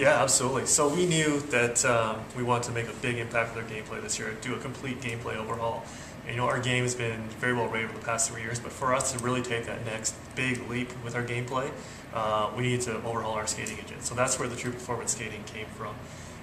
Yeah, absolutely. So we knew that we wanted to make a big impact with our gameplay this year, do a complete gameplay overhaul. And, our game has been very well rated over the past 3 years, but for us to really take that next big leap with our gameplay, we needed to overhaul our skating engine. So that's where the true performance skating came from.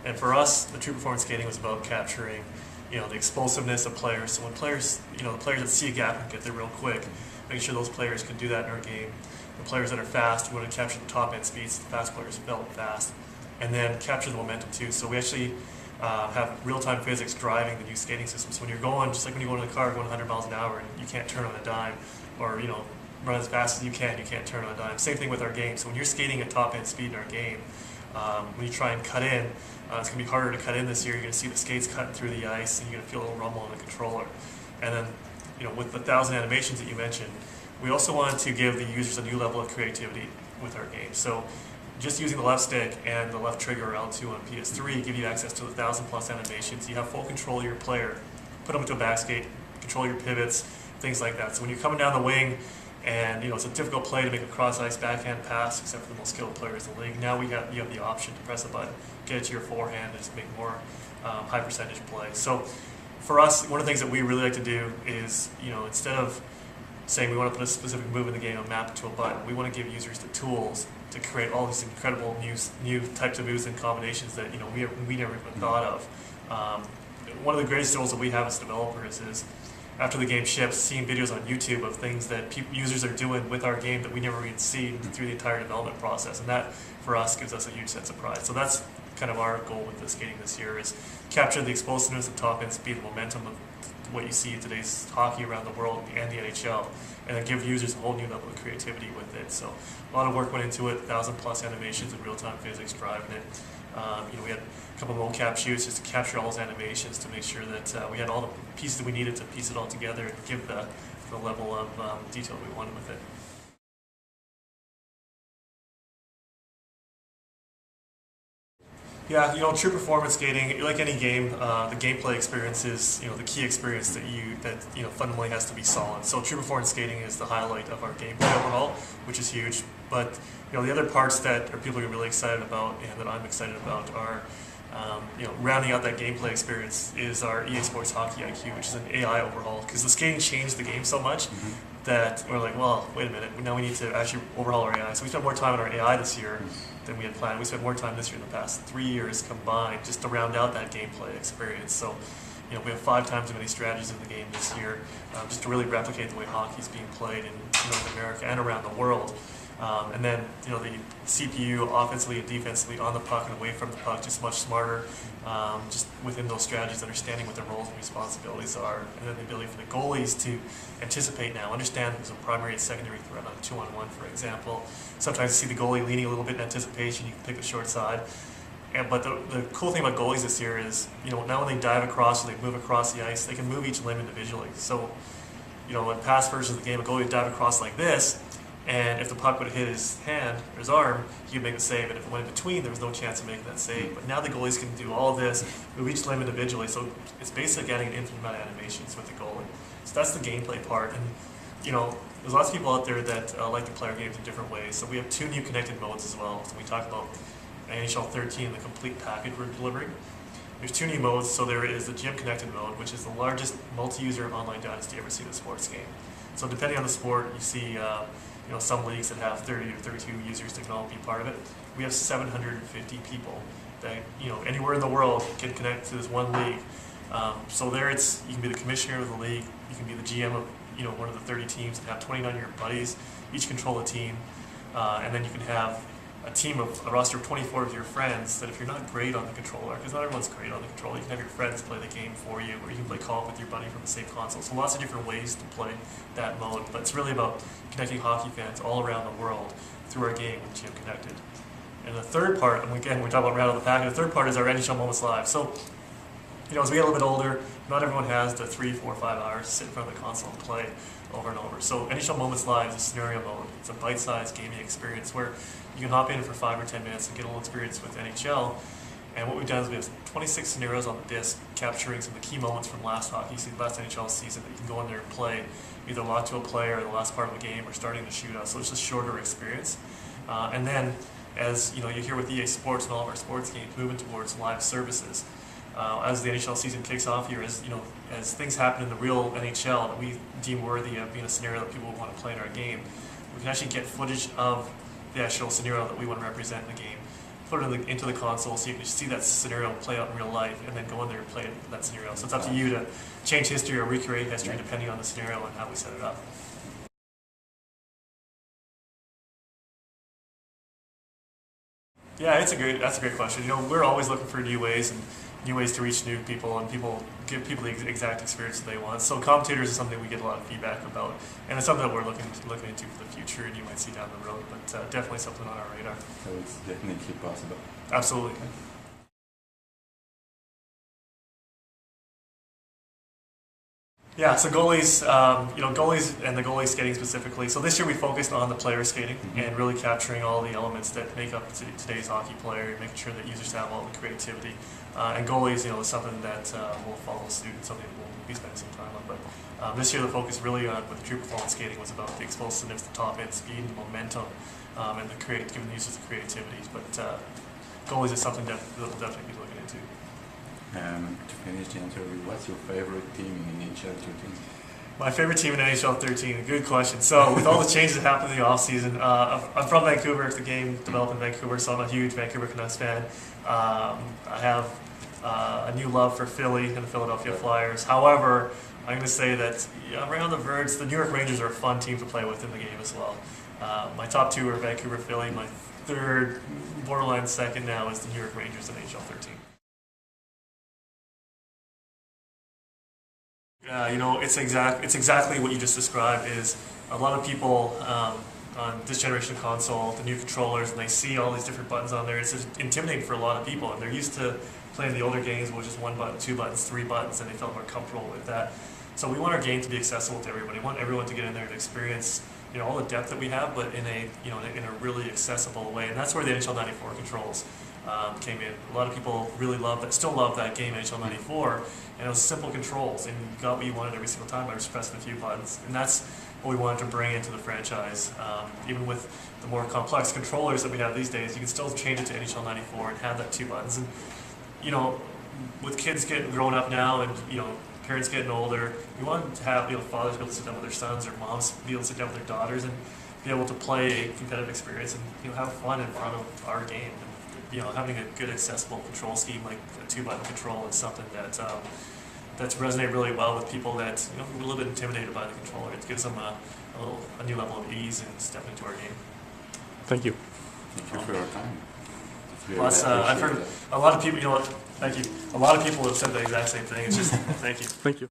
And for us, the true performance skating was about capturing, the explosiveness of players. So when players, the players that see a gap and get there real quick, making sure those players can do that in our game. The players that are fast, we want to capture the top end speeds, the fast players develop fast, and then capture the momentum too. So we actually have real-time physics driving the new skating system. So when you're going, just like when you go in a car going 100 miles an hour and you can't turn on a dime, or run as fast as you can't turn on a dime. Same thing with our game. So when you're skating at top end speed in our game, when you try and cut in, it's going to be harder to cut in this year. You're going to see the skates cutting through the ice, and you're going to feel a little rumble on the controller. And then, with the 1,000 animations that you mentioned, we also wanted to give the users a new level of creativity with our game. So just using the left stick and the left trigger L2 on PS3 give you access to 1,000+ animations. You have full control of your player. Put them into a back skate, control your pivots, things like that. So when you're coming down the wing and it's a difficult play to make a cross-ice backhand pass, except for the most skilled players in the league, now you have the option to press a button, get it to your forehand, and just make more high percentage play. So for us, one of the things that we really like to do is, instead of saying we want to put a specific move in the game and map it to a button, we want to give users the tools to create all these incredible new types of moves and combinations that we never even thought of. One of the greatest tools that we have as developers is, after the game ships, seeing videos on YouTube of things that users are doing with our game that we never even see through the entire development process, and that for us gives us a huge sense of pride. So that's kind of our goal with the skating this year, is capture the explosiveness, the top end speed, the momentum of what you see in today's hockey around the world and the NHL, and then give users a whole new level of creativity with it. So a lot of work went into it, 1,000+ animations and real-time physics driving it. We had a couple of mocap shoots just to capture all those animations to make sure that we had all the pieces that we needed to piece it all together and give the level of detail we wanted with it. Yeah, true performance skating, like any game, the gameplay experience is, the key experience that fundamentally has to be solid. So true performance skating is the highlight of our gameplay overhaul, which is huge. But the other parts that people are really excited about and that I'm excited about are, rounding out that gameplay experience is our EA Sports Hockey IQ, which is an AI overhaul, because the skating changed the game so much that we're like, well, wait a minute, now we need to actually overhaul our AI. So we spent more time on our AI this year than we had planned. We spent more time this year than the past 3 years combined just to round out that gameplay experience. So, we have 5 times as many strategies in the game this year, just to really replicate the way hockey is being played in North America and around the world. And then, the CPU offensively and defensively on the puck and away from the puck, just much smarter, just within those strategies, understanding what their roles and responsibilities are. And then the ability for the goalies to anticipate now, understand there's a primary and secondary threat on a 2-on-1, for example. Sometimes you see the goalie leaning a little bit in anticipation, you can pick the short side. But the cool thing about goalies this year is, now when they dive across or they move across the ice, they can move each limb individually. So, in past versions of the game, a goalie would dive across like this, and if the puck would have hit his hand or his arm, he would make the save. And if it went in between, there was no chance of making that save. But now the goalies can do all of this, move each limb individually. So it's basically getting an infinite amount of animations with the goalie. So that's the gameplay part. And there's lots of people out there that like to play our games in different ways. So we have 2 new connected modes as well. So we talked about NHL 13, the complete package we're delivering. There's 2 new modes. So there is the Gym Connected mode, which is the largest multi-user online dynasty ever seen in a sports game. So depending on the sport, you see some leagues that have 30 or 32 users that can all be part of it. We have 750 people that anywhere in the world can connect to this one league. So there, you can be the commissioner of the league, you can be the GM of one of the 30 teams and have 29 of your buddies, each control a team, and then you can have a roster of 24 of your friends that if you're not great on the controller, because not everyone's great on the controller, you can have your friends play the game for you, or you can play co-op with your buddy from the same console. So lots of different ways to play that mode, but it's really about connecting hockey fans all around the world through our game with Gym Connected. And the third part, and again, we're talking about round out the pack, the third part is our NHL Moments Live. So, as we get a little bit older, not everyone has the 3, 4, 5 hours to sit in front of the console and play over and over. So NHL Moments Live is a scenario mode. It's a bite-sized gaming experience where you can hop in for 5 or 10 minutes and get a little experience with NHL. And what we've done is we have 26 scenarios on the disc capturing some of the key moments from last NHL season that you can go in there and play, either locked to a player or the last part of the game or starting the shootout. So it's a shorter experience. And then as you know, you hear with EA Sports and all of our sports games moving towards live services. As the NHL season kicks off here, as you know, as things happen in the real NHL that we deem worthy of being a scenario that people want to play in our game, we can actually get footage of the actual scenario that we want to represent in the game, put it into the console so you can see that scenario play out in real life, and then go in there and play that scenario. So it's up to you to change history or recreate history depending on the scenario and how we set it up. Yeah, that's a great question. You know, we're always looking for new ways to reach new people, and give people the exact experience that they want. So Commentators is something we get a lot of feedback about, and it's something that we're looking into for the future, and you might see down the road. But definitely something on our radar. So it's definitely possible. Absolutely. Yeah, so goalies, goalies and the goalie skating specifically. So this year we focused on the player skating and really capturing all the elements that make up today's hockey player, and making sure that users have all the creativity. And goalies, is something that will follow suit and something that we'll be spending some time on. But this year the focus really on with the true performance skating was about the explosiveness, the top end speed, and momentum, and giving the users the creativity. But goalies is something that we'll definitely be looking into. To finish the interview, what's your favorite team in NHL 13? My favorite team in NHL 13, good question. So with all the changes that happened in the offseason, I'm from Vancouver. The game developed in Vancouver, so I'm a huge Vancouver Canucks fan. I have a new love for Philly and the Philadelphia Flyers. However, I'm going to say that right on the verge, the New York Rangers are a fun team to play with in the game as well. My top two are Vancouver, Philly. My third, borderline second now, is the New York Rangers in NHL 13. It's exactly what you just described. Is a lot of people on this generation of console, the new controllers, and they see all these different buttons on there. It's just intimidating for a lot of people, and they're used to playing the older games with just 1 button, 2 buttons, 3 buttons, and they felt more comfortable with that. So we want our game to be accessible to everybody. We want everyone to get in there and experience all the depth that we have, but in a really accessible way. And that's where the NHL 94 controls came in. A lot of people really still love that game, NHL 94, and it was simple controls, and you got what you wanted every single time by just pressing a few buttons. And that's what we wanted to bring into the franchise. Even with the more complex controllers that we have these days, you can still change it to NHL 94 and have that 2 buttons. And with kids growing up now, and parents getting older, we want to have fathers be able to sit down with their sons, or moms be able to sit down with their daughters, and be able to play a competitive experience and have fun in front of our game. And, having a good accessible control scheme like a 2-button control is something that's resonated really well with people that are a little bit intimidated by the controller. It gives them a new level of ease and step into our game. Thank you. Thank you for your time. I've heard a lot of people. Thank you. A lot of people have said the exact same thing. It's just thank you. Thank you.